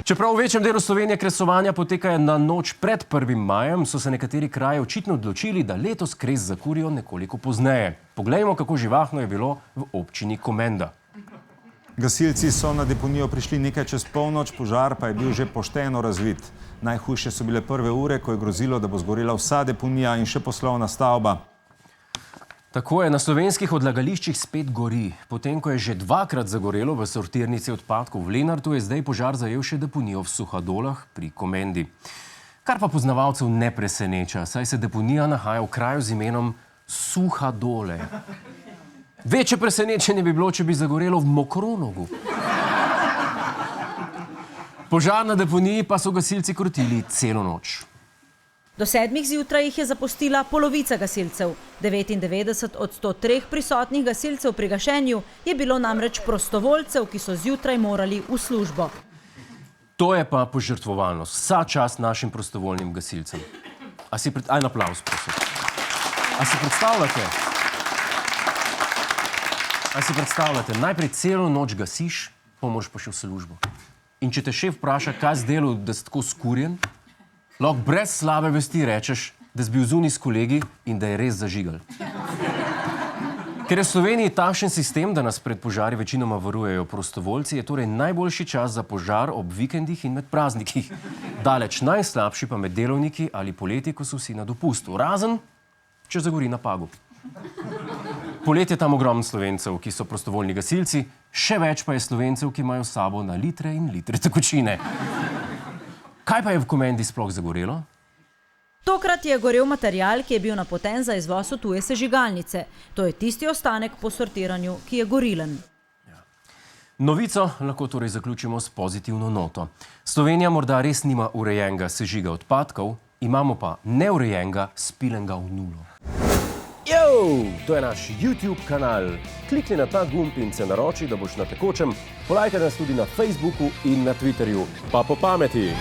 Čeprav v večjem delu Slovenije kresovanja potekajo na noč pred 1. majem, so se nekateri kraji očitno odločili, da letos kres zakurijo nekoliko pozneje. Poglejmo, kako živahno je bilo v občini Komenda. Gasilci so na deponijo prišli nekaj čez polnoč, požar pa je bil že pošteno razvit. Najhujše so bile prve ure, ko je grozilo, da bo zgorela vsa deponija in še poslovna stavba. Tako je, na slovenskih odlagališčih spet gori. Potem, ko je že dvakrat zagorelo v sortirnici odpadkov v Lenartu, je zdaj požar zajel še deponijo v Suhadolah pri Komendi. Kar pa poznavalcev ne preseneča, saj se deponija nahaja v kraju z imenom Suhadole. Večje presenečenje bi bilo, če bi zagorelo v Mokronogu. Požar na deponiji pa so gasilci krotili celo noč. Do 7 zjutraj jih je zapustila polovica gasilcev. 99 od 103 prisotnih gasilcev pri gašenju je bilo namreč prostovoljcev, ki so zjutraj morali v službo. To je pa požrtvovalnost. Vsa čast našim prostovoljnim gasilcem. En aplavz, prosim. A si predstavljate, najprej celo noč gasiš, pa moraš pa še v službo. In če te šef vpraša, kaj si delal, da si tako skurjen, lahko brez slabe vesti rečeš, da si bil zunaj s kolegi in da je res zažigal. Ker je v Sloveniji takšen sistem, da nas pred požari večinoma varujejo prostovoljci, je torej najboljši čas za požar ob vikendih in med praznikih. Daleč najslabši pa med delovniki ali poleti, ko so vsi na dopustu. Razen, če zagori na Pagu. Poleti je tam ogromno Slovencev, ki so prostovoljni gasilci, še več pa je Slovencev, ki imajo s sabo na litre in litre tekočine. Kaj pa je v Komendi sploh zagorelo? Tokrat je gorel material, ki je bil napoten za izvoz v tuje sežigalnice. To je tisti ostanek po sortiranju, ki je gorilen. Novico lahko torej zaključimo s pozitivno noto. Slovenija morda res nima urejenega sežiga odpadkov, imamo pa neurejenega spilenega v nulo. To je naš YouTube kanal. Klikni na ta gumb in se naroči, da boš na tekočem. Polajkaj nas tudi na Facebooku in na Twitterju. Pa po pameti!